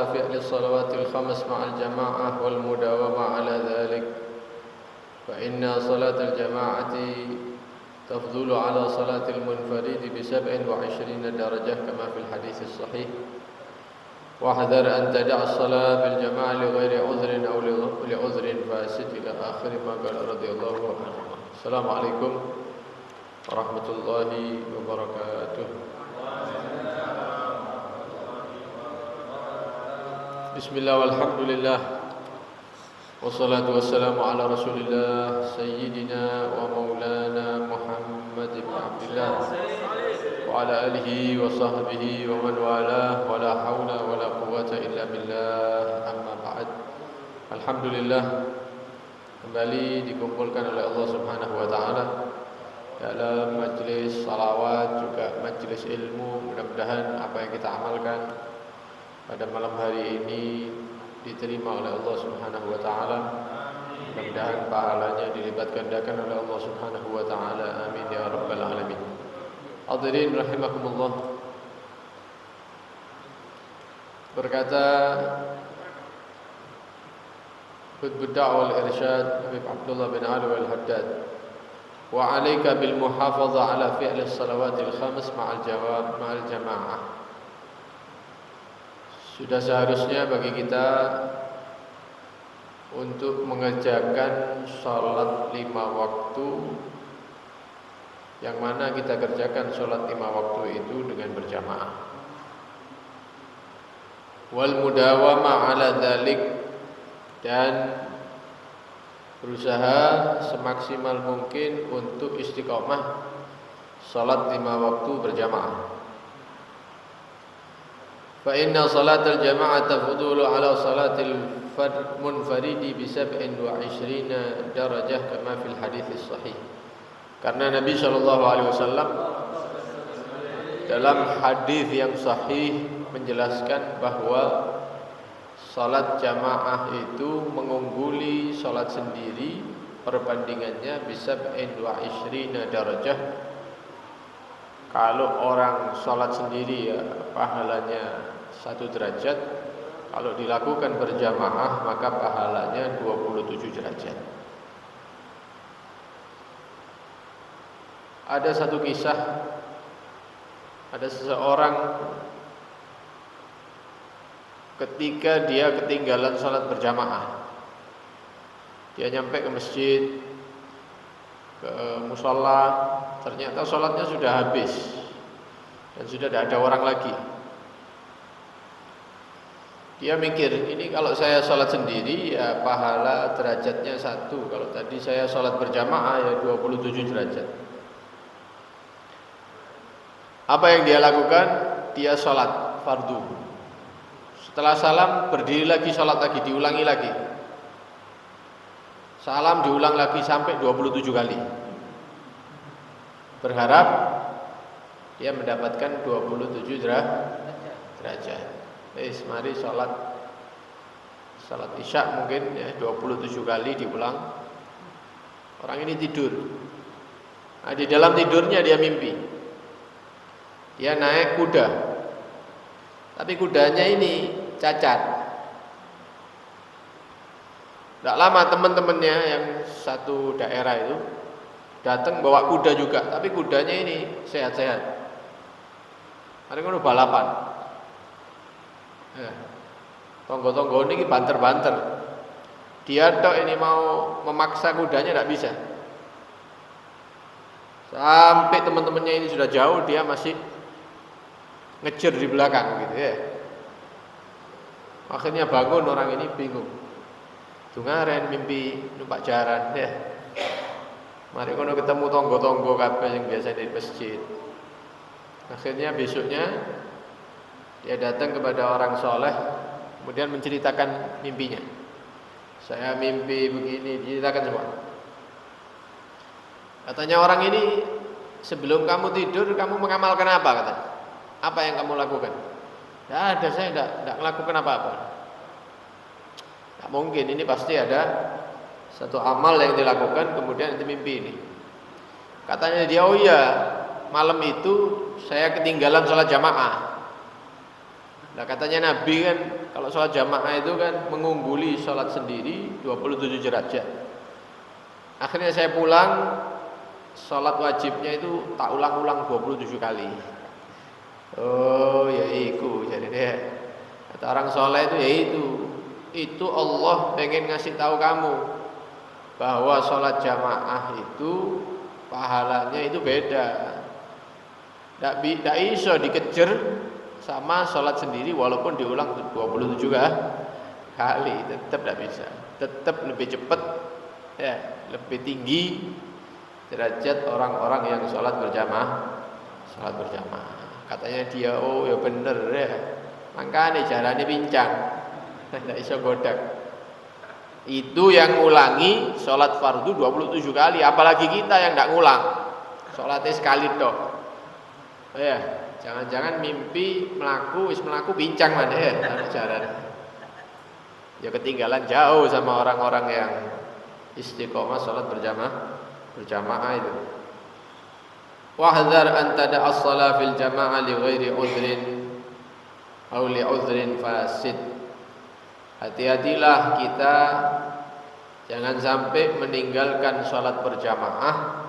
على فعل الصلوات الخمس مع الجماعة والمداومة على ذلك، فإن صلاة الجماعة تفضل على صلاة المنفرد ب27 درجة كما في الحديث الصحيح. واحذر أن تدع الصلاة في الجماعة لغير عذر أو لعذر فاسد إلى آخر ما قال رضي الله عنه. السلام عليكم ورحمة الله وبركاته. بسم الله والحمد لله والصلاة والسلام على رسول الله سيدنا ومولانا محمد بن عبد الله وعلى آله وصحبه ومن والاه ولا حول ولا قوة إلا بالله. Amma ba'd. Alhamdulillah, kembali dikumpulkan oleh Allah Subhanahu wa taala dalam majlis salawat juga majlis ilmu. Mudah-mudahan apa yang kita amalkan pada malam hari ini diterima oleh Allah Subhanahu wa taala. Mudah-mudahan pahalanya dilipat gandakan oleh Allah Subhanahu wa taala. Amin ya rabbal alamin. Hadirin rahimakumullah. Berkata Qutbud Da'wah wal Irsyad Habib Abdullah bin Alwi al-Haddad, wa 'alaika bil muhafazah 'ala fi'li as-salawatil khams ma'al jamaah. Sudah seharusnya bagi kita untuk mengerjakan salat 5 waktu, yang mana kita kerjakan salat 5 waktu itu dengan berjamaah. Wal mudawama 'ala dzalik, dan berusaha semaksimal mungkin untuk istiqomah salat 5 waktu berjamaah. Fa inna salatal jama'ah tafdulu 'ala salatil munfaridi bi 27 darajah kama fil hadits sahih. Karena Nabi sallallahu alaihi wasallam dalam hadis yang sahih menjelaskan bahwa salat jamaah itu mengungguli salat sendiri, perbandingannya bisa 27 darajah. Kalau orang salat sendiri ya pahalanya 1 derajat, kalau dilakukan berjamaah maka pahalanya 27 derajat. Ada satu kisah, ada seseorang ketika dia ketinggalan salat berjamaah. Dia nyampe ke masjid, ke musholla, ternyata salatnya sudah habis dan sudah tidak ada orang lagi. Dia mikir, ini kalau saya salat sendiri ya pahala derajatnya 1, kalau tadi saya salat berjamaah ya 27 derajat. Apa yang dia lakukan? Dia salat fardu. Setelah salam berdiri lagi, salat lagi, diulangi lagi. Salam diulang lagi sampai 27 kali. Berharap dia mendapatkan 27 derajat. Mari salat Isya mungkin ya 27 kali diulang. Orang ini tidur. Nah, di dalam tidurnya dia mimpi. Dia naik kuda, tapi kudanya ini cacat. Tidak lama teman-temannya yang satu daerah itu datang bawa kuda juga, tapi kudanya ini sehat-sehat. Hari ini balapan. Tonggo-tonggo ini banter-banter. Dia tok ini mau memaksa kudanya tidak bisa. Sampai teman-temannya ini sudah jauh, dia masih ngejar di belakang gitu ya. Akhirnya bangun orang ini bingung. Dungaren mimpi numpak jaran ya. Mari kono ketemu tonggo-tonggo kabeh yang biasa di masjid. Akhirnya besoknya dia datang kepada orang soleh, kemudian menceritakan mimpinya. Saya mimpi begini, diceritakan semua. Katanya orang ini, sebelum kamu tidur kamu mengamalkan apa katanya? Apa yang kamu lakukan? Tidak ada, saya tidak melakukan apa-apa. Tidak mungkin, ini pasti ada satu amal yang dilakukan kemudian itu mimpi ini. Katanya dia, oh iya, malam itu saya ketinggalan sholat jamaah. Nah katanya Nabi kan kalau sholat jamaah itu kan mengungguli sholat sendiri 27 derajat. Akhirnya saya pulang, sholat wajibnya itu tak ulang-ulang 27 kali. Oh ya iku jadi deh. Kata orang soleh itu ya itu Allah pengen ngasih tahu kamu bahwa sholat jamaah itu pahalanya itu beda. Tidak iso dikejar sama sholat sendiri walaupun diulang 27 kali, tetap tidak bisa. Tetap lebih cepat, ya, lebih tinggi derajat orang-orang yang sholat berjamaah. Katanya dia, oh ya bener ya. Makanya jalannya pincang, tidak iso godak. Itu yang ngulangi sholat fardu 27 kali, apalagi kita yang tidak ngulang. Sholatnya sekali toh. Ya, jangan-jangan mimpi melaku pincang mana ya jalan. Ya ketinggalan jauh sama orang-orang yang istiqomah sholat berjamaah itu. Wahdhar an tada'a as-shalah fil jamaah li ghairi udhrin aw li udhrin fasid. Hati-hatilah kita jangan sampai meninggalkan sholat berjamaah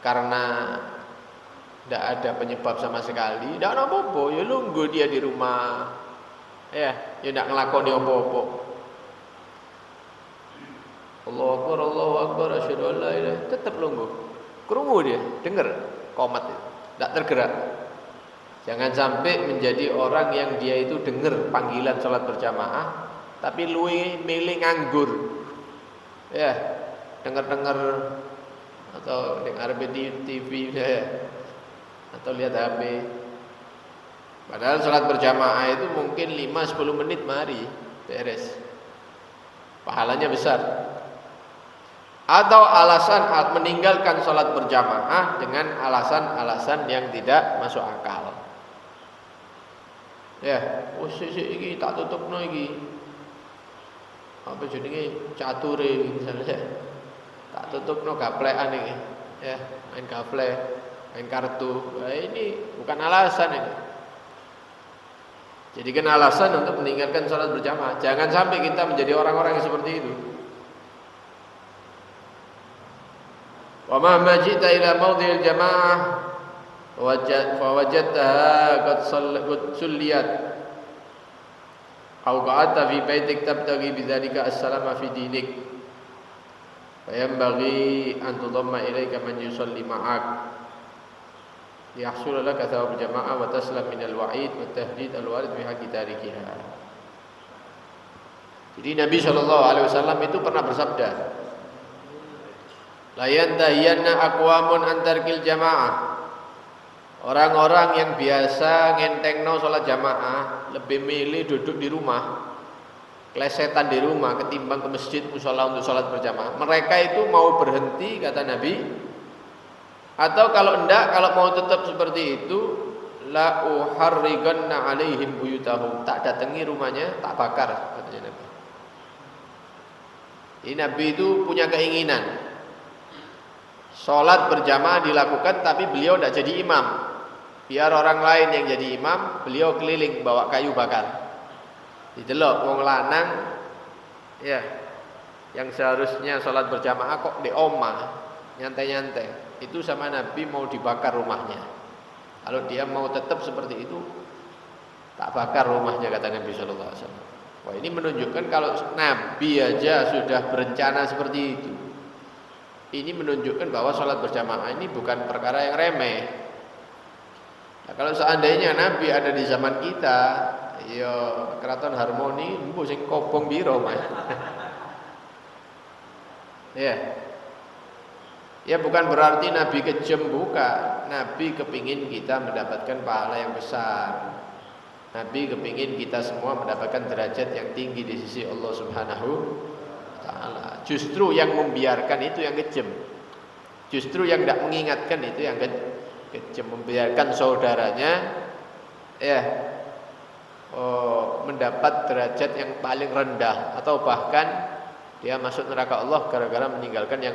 karena tidak ada penyebab sama sekali. Tidak ada apa-apa, ya nunggu dia di rumah. Ya tidak ngelakoni apa-apa. Allahu Akbar, asyhadu an la ilaha, tetap nunggu. Krungu dia, dengar qomat itu, tidak tergerak. Jangan sampai menjadi orang yang dia itu dengar panggilan sholat berjamaah, tapi luwe milih nganggur. Ya, dengar atau dengar di TV ya, atau lihat HP. Padahal sholat berjamaah itu mungkin 5-10 menit mari beres. Pahalanya besar. Atau alasan meninggalkan sholat berjamaah dengan alasan-alasan yang tidak masuk akal. Ya, iki tak tutupno iki. Apa jenenge cature misalnya. Tak tutupno gaplekan iki. Ya, main gaple, main kartu. Nah, ini bukan alasan ini. Jadi kan alasan untuk meninggalkan sholat berjamaah. Jangan sampai kita menjadi orang-orang yang seperti itu. Wa ma jita ila mawdhi'il jamaah fawajadtaha qad sulliyat aw qa'adta fi baitik tabtaghi bidzalika as-salama fi dinik fa yanbaghi an tudamma ilayka man yusalli ma'ak liyahsul laka thawab jamaah wa taslam min al-wa'id wa tahdid al-warid bi haqqi tarikiha. Jadi Nabi SAW itu pernah bersabda, la yantahiyanna aqwamun an tarkil jamaah. Orang-orang yang biasa ngentengno sholat jamaah lebih milih duduk di rumah, klesetan di rumah ketimbang ke masjid mushola untuk sholat berjamaah. Mereka itu mau berhenti kata Nabi, atau kalau enggak, kalau mau tetap seperti itu, la uharriganna alaihim buyutahum, tak datangi rumahnya, tak bakar katanya Nabi. Ini Nabi itu punya keinginan sholat berjamaah dilakukan, tapi beliau tidak jadi imam. Biar orang lain yang jadi imam, beliau keliling bawa kayu bakar. Didelok wong lanang, ya, yang seharusnya sholat berjamaah kok di omah nyantai-nyantai. Itu sama Nabi mau dibakar rumahnya. Kalau dia mau tetap seperti itu, tak bakar rumahnya kata Nabi Sallallahu Alaihi Wasallam. Wah, ini menunjukkan kalau Nabi aja sudah berencana seperti itu. Ini menunjukkan bahwa sholat berjamaah ini bukan perkara yang remeh. Nah, kalau seandainya Nabi ada di zaman kita, ya keraton harmoni, mbo sing kobong biro mas. Ya bukan berarti Nabi kejam, bukan. Nabi kepingin kita mendapatkan pahala yang besar. Nabi kepingin kita semua mendapatkan derajat yang tinggi di sisi Allah Subhanahu wa Ta'ala. Justru yang membiarkan itu yang kejam. Justru yang tidak mengingatkan itu yang kejam. Membiarkan saudaranya mendapat derajat yang paling rendah, atau bahkan dia masuk neraka Allah gara-gara meninggalkan yang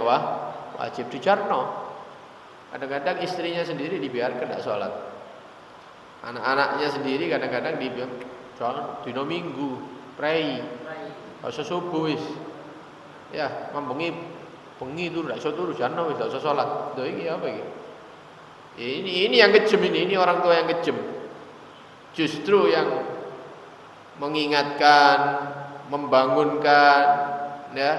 wajib. Dijarno. Kadang-kadang istrinya sendiri dibiarkan tidak sholat. Anak-anaknya sendiri kadang-kadang dibilang dino minggu prei usah subuh wis. Ya, mambengi bengi turu ndak iso turu jano wis ndak iso salat. Lho iki apa iki? Ini yang kejem ini orang tua yang kejem. Justru yang mengingatkan, membangunkan, ya,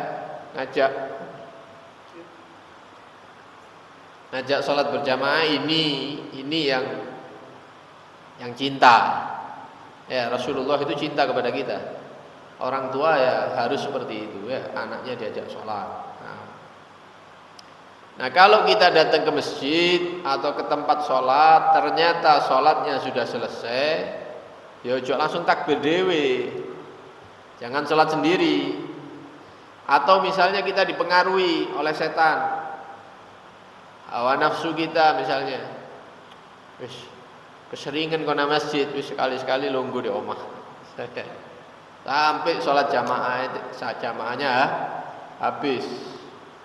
ngajak sholat berjamaah ini yang cinta. Ya, Rasulullah itu cinta kepada kita. Orang tua ya harus seperti itu ya, anaknya diajak sholat. Nah, kalau kita datang ke masjid atau ke tempat sholat, ternyata sholatnya sudah selesai, ya ojo langsung takbir dewe, jangan sholat sendiri. Atau misalnya kita dipengaruhi oleh setan, hawa nafsu kita misalnya, wis keseringan kena masjid, wis sekali-sekali lungguh di omah, sampai sholat jamaahnya habis.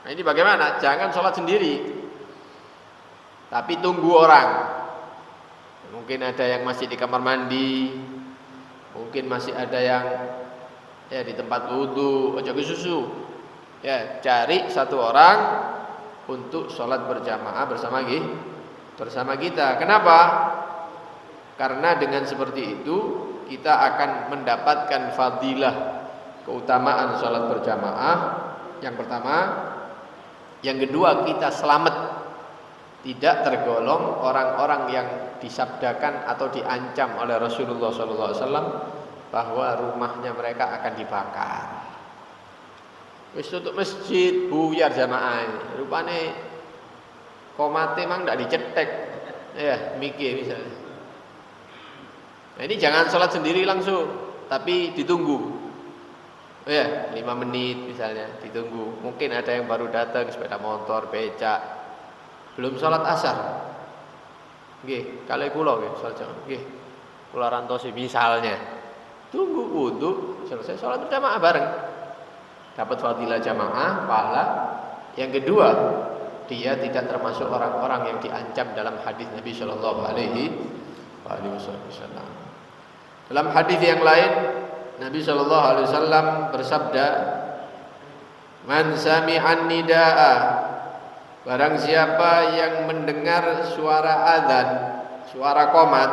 Nah, ini bagaimana? Jangan sholat sendiri, tapi tunggu orang. Mungkin ada yang masih di kamar mandi, mungkin masih ada yang ya di tempat wudu, ojo ke susu. Ya, cari satu orang untuk sholat berjamaah bersama kita. Kenapa? Karena dengan seperti itu kita akan mendapatkan fadilah, keutamaan sholat berjamaah. Yang pertama. Yang kedua, kita selamat, tidak tergolong orang-orang yang disabdakan atau diancam oleh Rasulullah SAW bahwa rumahnya mereka akan dibakar. Wis tutup masjid, buyar jamaah. Rupane komate mang ndak dicetek. Ya, mikir misalnya. Nah, ini jangan sholat sendiri langsung, tapi ditunggu. Ya, 5 menit misalnya ditunggu. Mungkin ada yang baru datang sepeda motor, becak, belum sholat asar. Nggih, kalau kula nggih sholat jamaah. Nggih. Kula rantosi misalnya. Tunggu wudu, selesai sholat berjamaah bareng. Dapat fadilah jamaah, pahala. Yang kedua, dia tidak termasuk orang-orang yang diancam dalam hadis Nabi sallallahu alaihi wasallam. Dalam hadis yang lain Nabi sallallahu alaihi wasallam bersabda, "Man sami'an nidaa," barang siapa yang mendengar suara azan, suara qomat,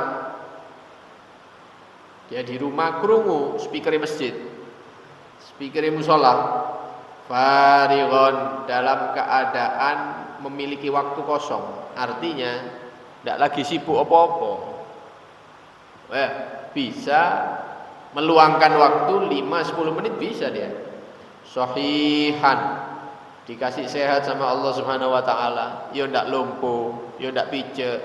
dia di rumah krungu speaker masjid, speaker musala, farighon, dalam keadaan memiliki waktu kosong, artinya tidak lagi sibuk apa-apa, bisa meluangkan waktu 5-10 menit bisa dia. Sahihan, dikasih sehat sama Allah Subhanahu wa taala, yo ndak lumpuh, yo ndak picek.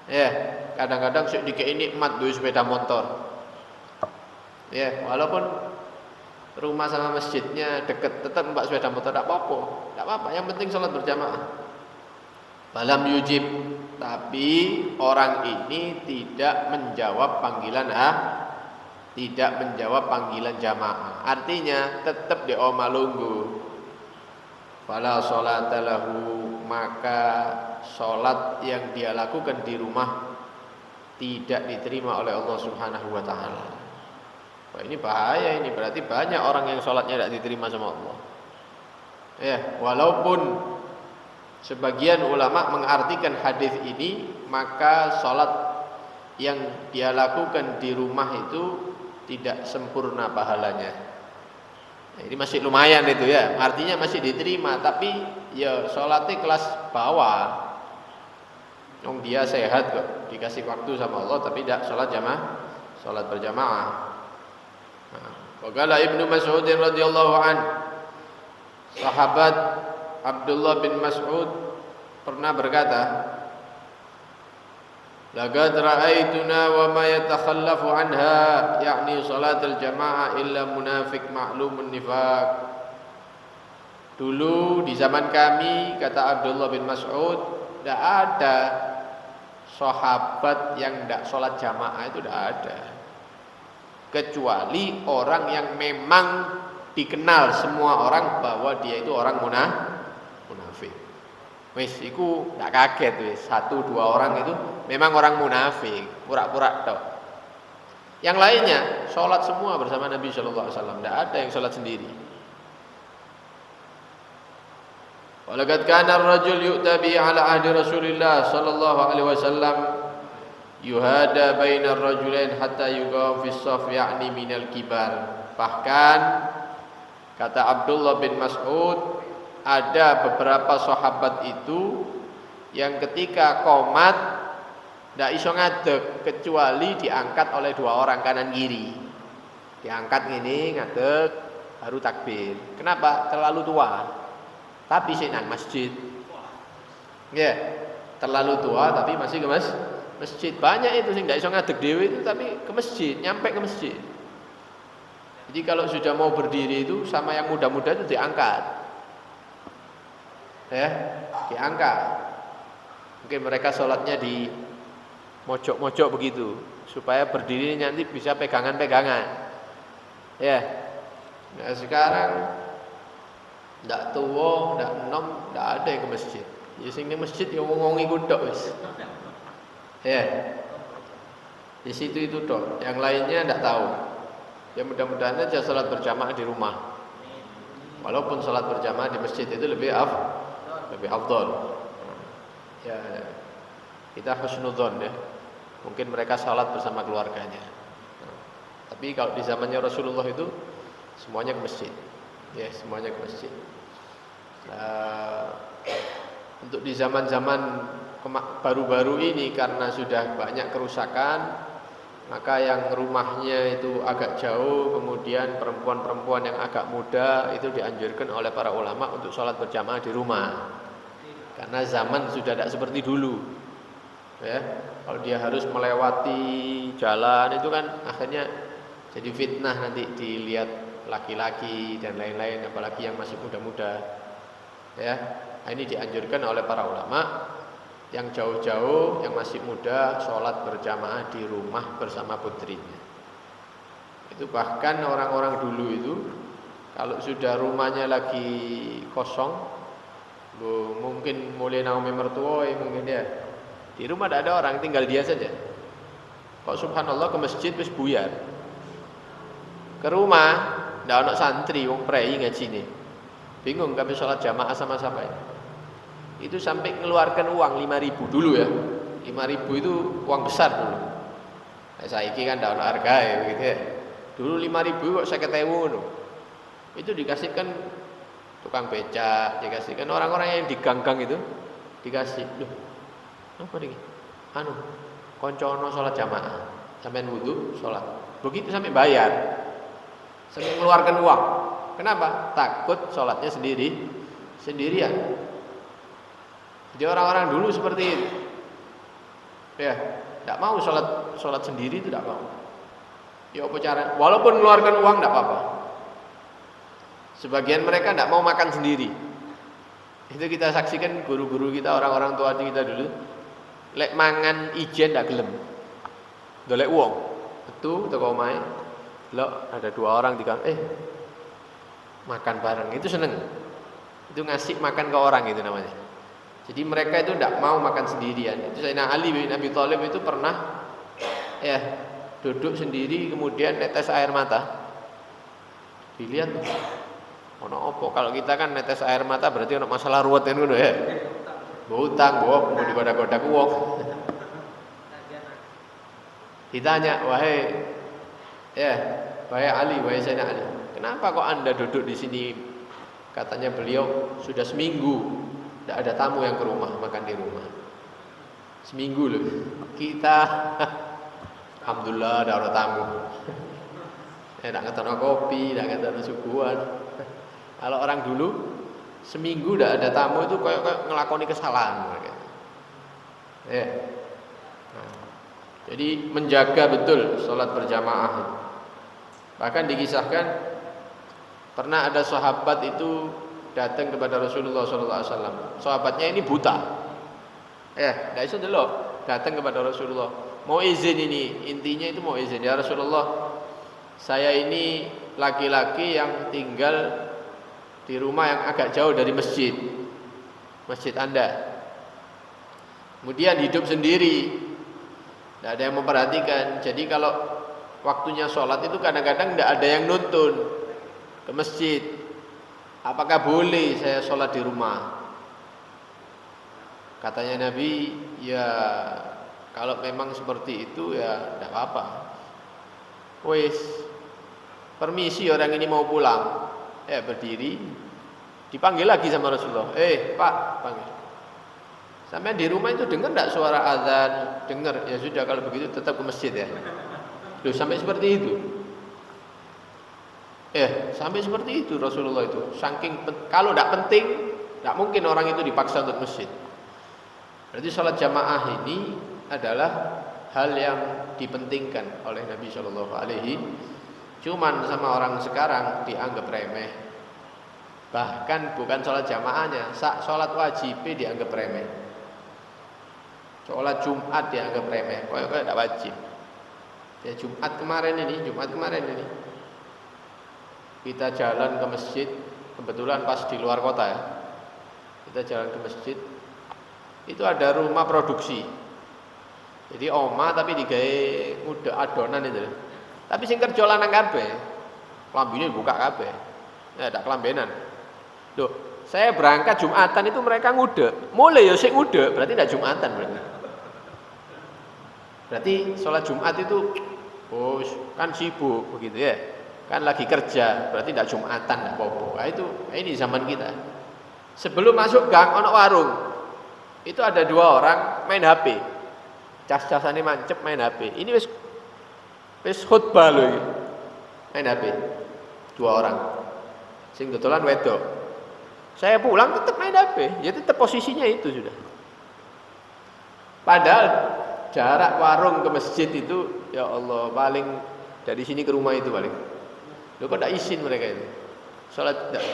Ya, kadang-kadang sik dikei nikmat duwe sepeda motor. Ya, walaupun rumah sama masjidnya dekat, tetap mbak sepeda motor ndak apa-apa, yang penting sholat berjamaah. Balam yujib, tapi orang ini tidak menjawab panggilan tidak menjawab panggilan jamaah. Artinya tetap di omah lunggu. Fala sholata lahu, maka sholat yang dia lakukan di rumah tidak diterima oleh Allah Subhanahu wa taala. Wah, ini bahaya, ini berarti banyak orang yang sholatnya tidak diterima sama Allah. Ya, walaupun sebagian ulama mengartikan hadis ini, maka sholat yang dia lakukan di rumah itu tidak sempurna pahalanya. Nah, ini masih lumayan itu ya, artinya masih diterima, tapi ya sholatnya kelas bawah. Yang dia sehat kok, dikasih waktu sama Allah, tapi tidak sholat berjamaah. Waqala Ibnu Mas'ud radhiyallahu an, sahabat Abdullah bin Mas'ud pernah berkata, laqad ra'aituna wa ma yatakhallafu anha, yakni salatul jamaah illa munafiq ma'lumun nifaq. Dulu di zaman kami, kata Abdullah bin Mas'ud, tidak ada sahabat yang tidak sholat jamaah, itu tidak ada, kecuali orang yang memang dikenal semua orang bahwa dia itu orang munafik. Wis iku ndak kaget wis. 1-2 orang itu memang orang munafik, pura-pura tok. Yang lainnya sholat semua bersama Nabi Shallallahu Alaihi Wasallam. Tidak ada yang sholat sendiri. Walaqad kana ar-rajul yu'tabi ala ahdi Rasulillah Shallallahu Alaihi Wasallam yuhada bainar rajulain hatta yuqam fi shaf ya'ni minal kibar. Bahkan kata Abdullah bin Mas'ud, ada beberapa sahabat itu yang ketika qomat ndak iso ngadeg kecuali diangkat oleh 2 orang kanan kiri. Diangkat gini, ngadeg, baru takbir. Kenapa? Terlalu tua. Tapi sih nang masjid. Ya, terlalu tua tapi masih ke masjid. Banyak itu sih ndak iso ngadeg dhewe itu tapi ke masjid, nyampe ke masjid. Jadi kalau sudah mau berdiri itu sama yang muda-muda itu diangkat. Ya, diangkat. Mungkin mereka sholatnya di mojok-mojok begitu supaya berdiri nanti bisa pegangan-pegangan. Ya. Nah, sekarang ndak tua, ndak enom, ndak ada yang ke masjid. Ya sing ning masjid ya wong iku tok wis. Ya. Di situ itu tok. Yang lainnya ndak tahu. Ya mudah-mudahan aja salat berjamaah di rumah. Walaupun salat berjamaah di masjid itu lebih afdal. Ya. Kita husnudzon ya. Mungkin mereka salat bersama keluarganya. Tapi kalau di zamannya Rasulullah itu semuanya ke masjid. Ya, semuanya ke masjid. Untuk di zaman-zaman baru-baru ini karena sudah banyak kerusakan, maka yang rumahnya itu agak jauh, kemudian perempuan-perempuan yang agak muda itu dianjurkan oleh para ulama untuk sholat berjamaah di rumah. Karena zaman sudah tidak seperti dulu. Ya, kalau dia harus melewati jalan itu kan akhirnya jadi fitnah, nanti dilihat laki-laki dan lain-lain, apalagi yang masih muda-muda. Ya, nah ini dianjurkan oleh para ulama yang jauh-jauh, yang masih muda sholat berjamaah di rumah bersama putrinya. Itu bahkan orang-orang dulu itu kalau sudah rumahnya lagi kosong, mungkin mulai naumi mertua, mungkin dia di rumah tidak ada orang, tinggal dia saja. Kok subhanallah ke masjid wis buyar. Ke rumah tidak ada santri, wong prei ngaji nih. Bingung kami sholat jamaah sama siapa ini. Itu sampai mengeluarkan uang 5.000 dulu ya. 5.000 itu uang besar dulu. Nah, saiki kan tidak ada harga ya begitu ya. Dulu 5.000 kok 50.000 itu dikasihkan tukang becak, dikasihkan orang-orang yang di gang-gang itu dikasih. Loh, apa nih? Koncono sholat jamaah, sampai wudu sholat. Begitu sampai bayar, sampai mengeluarkan uang. Kenapa? Takut sholatnya sendirian. Jadi orang-orang dulu seperti itu. Ya, tidak mau sholat sendiri itu tidak mau. Ya apa cara? Walaupun mengeluarkan uang tidak apa-apa. Sebagian mereka tidak mau makan sendiri. Itu kita saksikan guru-guru kita, orang-orang tua kita dulu. Lek mangan ijen ndak gelem. Golek wong. Metu teko omahe. Lho, ada 2 orang di kamar. Makan bareng. Itu seneng. Itu ngasih makan ke orang itu namanya. Jadi mereka itu ndak mau makan sendirian. Itu Sayyidina Ali bin Abi Thalib itu pernah duduk sendiri kemudian netes air mata. Dilihat ono opo, kalau kita kan netes air mata berarti ono masalah ruwet kan ngono ya. Utang, mau digoda-goda uang. Ditanya, wahai Ali, wahai Sayyidina Ali, kenapa kok Anda duduk di sini? Katanya beliau sudah seminggu tidak ada tamu yang ke rumah, makan di rumah. Seminggu loh. Kita alhamdulillah ada orang tamu. Tidak ngetokno kopi, tidak ngetokno suguhan. Kalau orang dulu seminggu tidak ada tamu itu kayak ngelakoni kesalahan mereka. Jadi menjaga betul sholat berjamaah. Bahkan dikisahkan pernah ada sahabat itu datang kepada Rasulullah SAW. Sahabatnya ini buta. Tidak bisa delok. Datang kepada Rasulullah. Mau izin ini, intinya itu mau izin. Ya Rasulullah, saya ini laki-laki yang tinggal di rumah yang agak jauh dari masjid. masjid Anda. Kemudian hidup sendiri, tidak ada yang memperhatikan. Jadi kalau waktunya sholat itu kadang-kadang tidak ada yang nuntun ke masjid. Apakah boleh saya sholat di rumah? Katanya Nabi, ya kalau memang seperti itu ya tidak apa-apa. Wes, permisi orang ini mau pulang. Berdiri, dipanggil lagi sama Rasulullah. Pak, panggil. Sampai di rumah itu dengar tidak suara azan? Dengar, ya sudah kalau begitu tetap ke masjid ya. Loh, sampai seperti itu. Sampai seperti itu Rasulullah itu. Saking kalau tidak penting, tidak mungkin orang itu dipaksa untuk masjid. Berarti sholat jamaah ini adalah hal yang dipentingkan oleh Nabi Shallallahu Alaihi. Cuman sama orang sekarang dianggap remeh. Bahkan bukan sholat jamaahnya, sholat wajib dianggap remeh. Sholat Jumat dianggap remeh. Kayak tidak wajib. Ya Jumat kemarin ini kita jalan ke masjid, kebetulan pas di luar kota ya. Kita jalan ke masjid, itu ada rumah produksi. Jadi oma tapi digawe udah adonan itu. Tapi sing kerja lanang kabeh. Klambine buka kabeh. Ya ndak kelambenan. Loh, saya berangkat Jumatan itu mereka ngudek. Mulai ya sik ngudek, berarti ndak Jumatan berarti. Berarti sholat Jumat itu kan sibuk begitu ya. Kan lagi kerja, berarti tidak Jumatan, tidak apa-apa. Nah, ini zaman kita. Sebelum masuk gang, ono warung. Itu ada 2 orang main HP. Cas-casane mancep main HP. Ini wis khutbah loh ini. Main HP. 2 orang. Sing kebetulan wedok. Saya pulang tetap main HP. Ya tetap posisinya itu sudah. Padahal jarak warung ke masjid itu, ya Allah, paling dari sini ke rumah itu paling. Loh kok tidak izin mereka itu?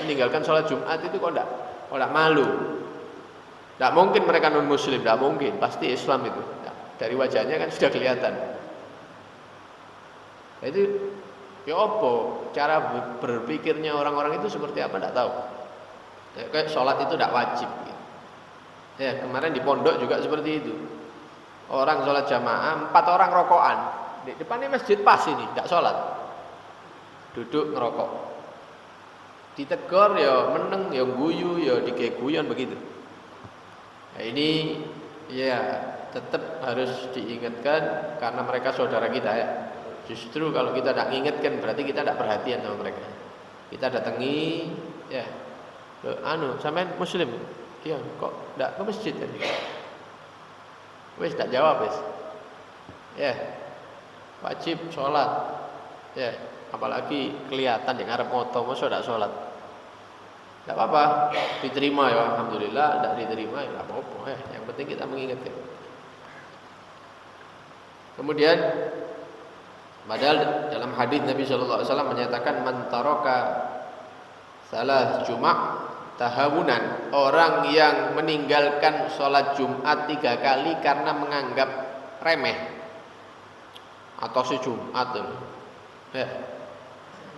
Meninggalkan sholat Jumat itu kok tidak malu? Tidak mungkin mereka non muslim, tidak mungkin. Pasti Islam itu. Dari wajahnya kan sudah kelihatan. Itu ya apa? Cara berpikirnya orang-orang itu seperti apa? Tidak tahu. Kayak sholat itu tidak wajib. Ya kemarin di pondok juga seperti itu. Orang sholat jamaah, 4 orang rokokan. Di depannya masjid pas ini, tidak sholat. Duduk ngerokok. Ditegur ya meneng, ya guyu, ya dikeguyon begitu. Nah, ini ya tetap harus diingatkan karena mereka saudara kita ya. Justru kalau kita tidak ingatkan berarti kita tidak perhatian sama mereka. Kita datangi ya. Sampean muslim. Iya, kok tidak ke masjid tadi? Wis tak jawab wis. Ya. Wajib sholat. Ya. Apalagi kelihatan yang ngarep moto, masa tidak sholat. Tidak apa-apa, diterima ya, alhamdulillah. Tidak diterima ya, tidak apa-apa. Yang penting kita mengingatkan. Kemudian, padahal dalam hadis Nabi Shallallahu Alaihi Wasallam menyatakan man taraka salah Jumat tahawunan, orang yang meninggalkan sholat Jumat 3 kali karena menganggap remeh atau Jumat. Ya.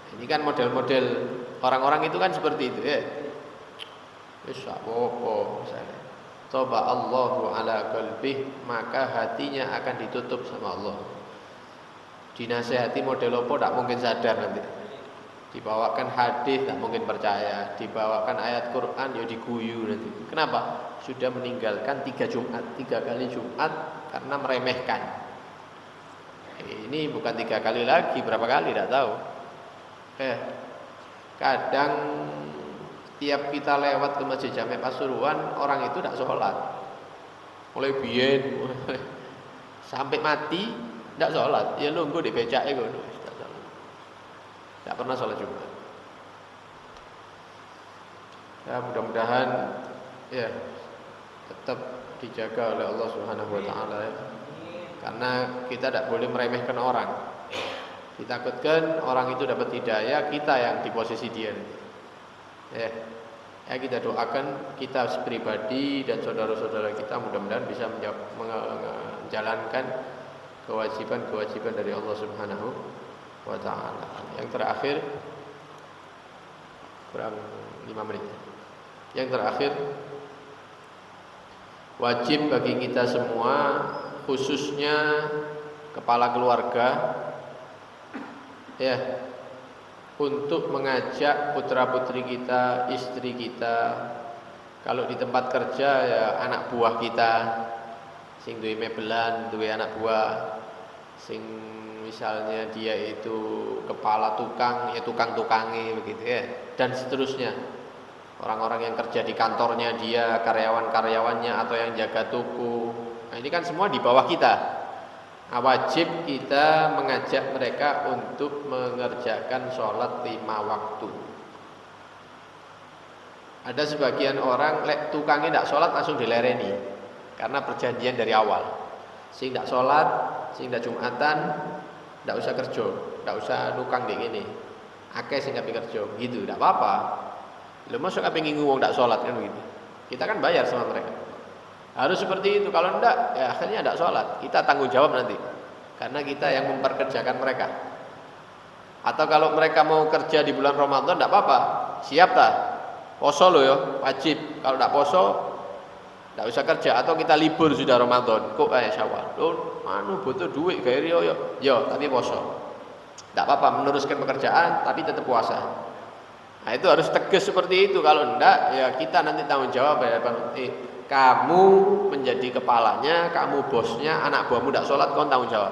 Ini kan model-model orang-orang itu kan seperti itu ya. Wis apa misalnya. Toba Allahu ala qalbih, maka hatinya akan ditutup sama Allah. Dinasehati model apa tak mungkin sadar nanti. Dibawakan hadis tak mungkin percaya, dibawakan ayat Quran ya diguyu nanti. Kenapa? Sudah meninggalkan 3 Jumat, 3 kali Jumat karena meremehkan. Ini bukan 3 kali lagi, berapa kali tidak tahu. Kadang tiap kita lewat ke Masjid Jami' Pasuruan, orang itu tidak sholat. Mulai biyen sampai mati tidak sholat. Ya nunggu di becake ngono, tidak pernah sholat Jumat. Ya mudah-mudahan ya tetap dijaga oleh Allah Subhanahu wa taala ya. Karena kita tidak boleh meremehkan orang. Ditakutkan orang itu dapat hidayah, kita yang di posisi dia. Ya kita doakan kita pribadi dan saudara-saudara kita mudah-mudahan bisa menjalankan kewajiban-kewajiban dari Allah Subhanahu wa taala. Yang terakhir kurang 5 menit. Yang terakhir wajib bagi kita semua, khususnya kepala keluarga, ya, untuk mengajak putra-putri kita, istri kita, kalau di tempat kerja ya anak buah kita, sing duwe mebelan, duwe anak buah, sing misalnya dia itu kepala tukang, ya tukang-tukangi begitu ya, dan seterusnya. Orang-orang yang kerja di kantornya dia, karyawan-karyawannya atau yang jaga toko. Nah, ini kan semua di bawah kita. Nah, wajib kita mengajak mereka untuk mengerjakan sholat 5 waktu. Ada sebagian orang tukangnya tidak sholat langsung dilereni karena perjanjian dari awal. Sing tidak sholat, sing tidak jumatan, tidak usah kerja, tidak usah nukang dek ini. Akeh sing ngapi kerja, gitu, tidak apa-apa. Lu masuk apa nginggu wong tidak sholat kan begitu. Kita kan bayar sama mereka. Harus seperti itu. Kalau enggak, ya akhirnya tidak sholat. Kita tanggung jawab nanti, karena kita yang memperkerjakan mereka. Atau kalau mereka mau kerja di bulan Ramadan, tidak apa-apa. Siap tak? Poso lo ya, wajib. Kalau tidak poso, tidak usah kerja. Atau kita libur sudah Ramadan. Kok Syawal? Lo, butuh duit kayak Rio yo, tapi poso. Tidak apa-apa, meneruskan pekerjaan, tapi tetap puasa. Nah, itu harus tegas seperti itu. Kalau enggak, ya kita nanti tanggung jawab ya, kamu menjadi kepalanya, kamu bosnya, anak buahmu tidak sholat, kau tanggung jawab.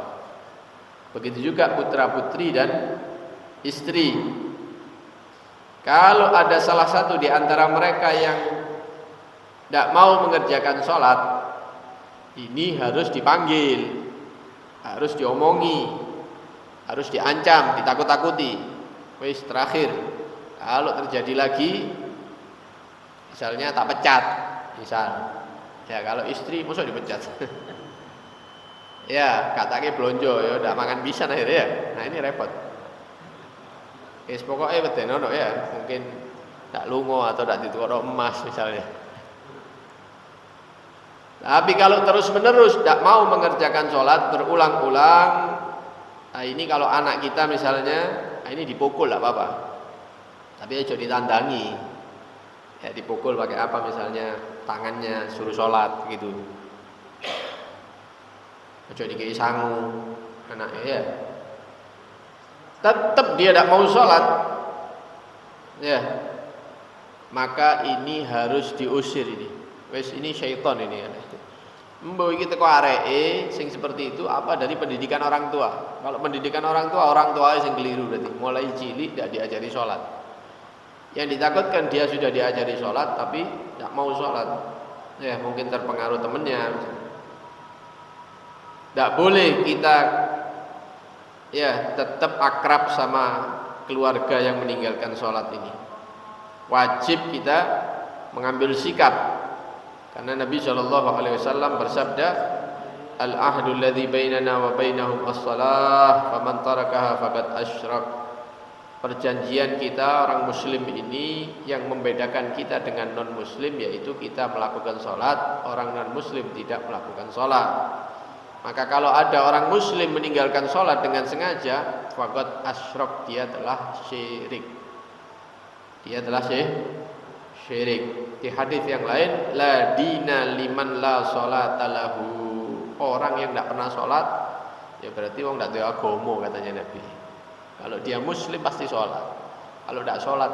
Begitu juga putra putri dan istri. Kalau ada salah satu di antara mereka yang tidak mau mengerjakan sholat, ini harus dipanggil, harus diomongi, harus diancam, ditakut-takuti. Wis terakhir, kalau terjadi lagi, misalnya tak pecat, misal, ya kalau istri masuk dipecat. Ya katanya belonjo, ya udah makan bisa akhirnya ya. Nah ini repot. Pokoknya betul no ya, mungkin tak lungo atau tak ditukar emas misalnya. Tapi kalau terus menerus tidak mau mengerjakan sholat berulang-ulang, nah ini kalau anak kita misalnya, nah ini dipukul tidak apa-apa. Tapi aja ditandangi, ya dipukul pakai apa misalnya tangannya, suruh sholat gitu. Aja dikei sangu anaknya ya. Tetap dia tidak mau sholat, ya maka ini harus diusir ini. Wes ini syaitan ini. Mbok iki teko areke sing seperti itu apa dari pendidikan orang tua. Kalau pendidikan orang tua sing keliru berarti. Mulai cilik tidak diajari sholat. Yang ditakutkan dia sudah diajari sholat tapi tidak mau sholat, ya mungkin terpengaruh temennya. Tidak boleh kita ya tetap akrab sama keluarga yang meninggalkan sholat ini. Wajib kita mengambil sikap, karena Nabi SAW bersabda, al-ahdu alladhi bainana wa bainahum as-salah faman tarakaha faqad asyrak. Perjanjian kita orang muslim ini yang membedakan kita dengan non muslim yaitu kita melakukan sholat, orang non muslim tidak melakukan sholat. Maka kalau ada orang muslim meninggalkan sholat dengan sengaja, faqad asyrak, dia telah syirik. Dia telah syirik. Di hadis yang lain, la dina liman la sholata lahu. Orang yang tidak pernah sholat, ya berarti orang tidak tahu agama, katanya Nabi. Kalau dia muslim pasti sholat. Kalau tidak sholat,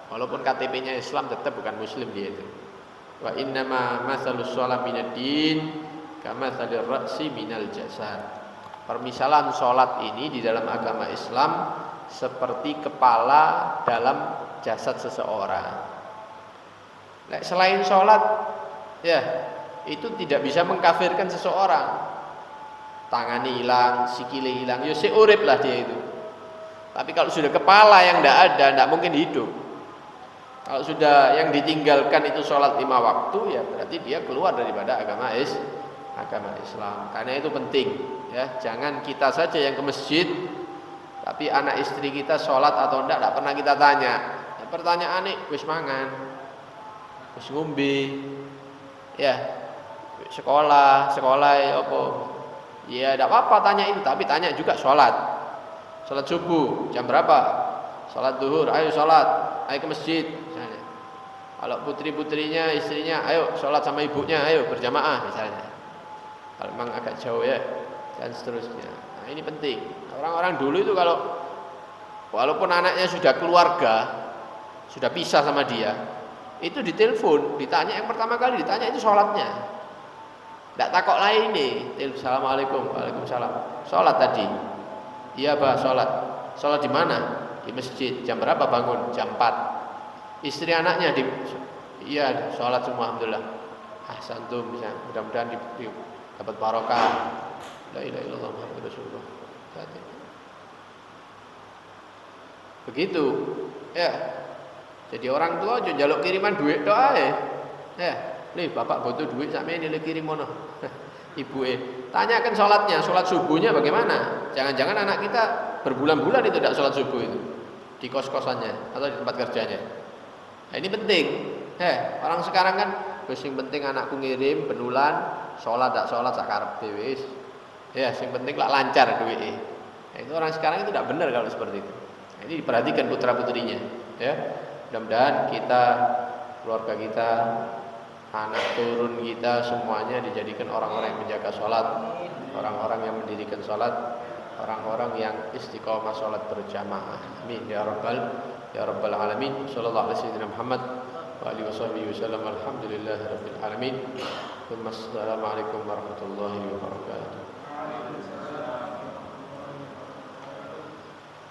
walaupun KTP-nya Islam tetap bukan muslim dia itu. Wa innama masalus sholat minad din kama salir ra'si minal jasad. Permisalan sholat ini di dalam agama Islam seperti kepala dalam jasad seseorang. Selain sholat, ya itu tidak bisa mengkafirkan seseorang. Tangannya hilang, sikile hilang, ya seurip lah dia itu. Tapi kalau sudah kepala yang tidak ada, tidak mungkin hidup. Kalau sudah yang ditinggalkan itu sholat 5 waktu, ya berarti dia keluar daripada agama Islam. Karena itu penting, ya jangan kita saja yang ke masjid, tapi anak istri kita sholat atau tidak pernah kita tanya. Ya, pertanyaan nih, wis mangan, wis ngombe, ya sekolah ya apa? Ya tidak apa-apa tanya itu, tapi tanya juga sholat. Sholat subuh jam berapa? Sholat duhur, ayo sholat, ayo ke masjid misalnya. Kalau putri-putrinya, istrinya, ayo sholat sama ibunya, ayo berjamaah misalnya. Kalau memang agak jauh ya, dan seterusnya. Nah ini penting. Orang-orang dulu itu kalau walaupun anaknya sudah keluarga, sudah pisah sama dia, itu ditelepon, ditanya yang pertama kali ditanya itu sholatnya. Tidak takok lain nih. Assalamualaikum, waalaikumsalam. Sholat tadi? Iya bah, sholat. Sholat di mana? Di masjid. Jam berapa bangun? Jam 4. Istri anaknya iya sholat semua alhamdulillah. Ahsantum bisa. Mudah-mudahan dapat barokah. La ilaha illallah Muhammadur Rasulullah. Begitu. Ya. Jadi orang tua aja njaluk kiriman duit tok ae. Ya. Nih bapak butuh duit sampe ini kirim mono. Ibuke. Tanyakan sholatnya, sholat subuhnya bagaimana? Jangan-jangan anak kita berbulan-bulan itu tidak sholat subuh itu di kos-kosannya atau di tempat kerjanya. Nah, ini penting. Orang sekarang kan wis sing penting anakku ngirim benulan, sholat tak sholat sakarepe wis. Ya, sing penting lah lancar duwike. Nah, itu orang sekarang itu tidak benar kalau seperti itu. Nah, ini diperhatikan putra-putrinya, ya. Mudah-mudahan kita, keluarga kita, anak turun kita semuanya dijadikan orang-orang yang menjaga sholat, orang-orang yang mendirikan sholat, orang-orang yang istiqomah sholat berjamaah. Amin ya rabbal alamin. Sallallahu alaihi wasallam Muhammad wa alihi wasallam. Alhamdulillahirabbil alamin. Wassalamualaikum warahmatullahi wabarakatuh.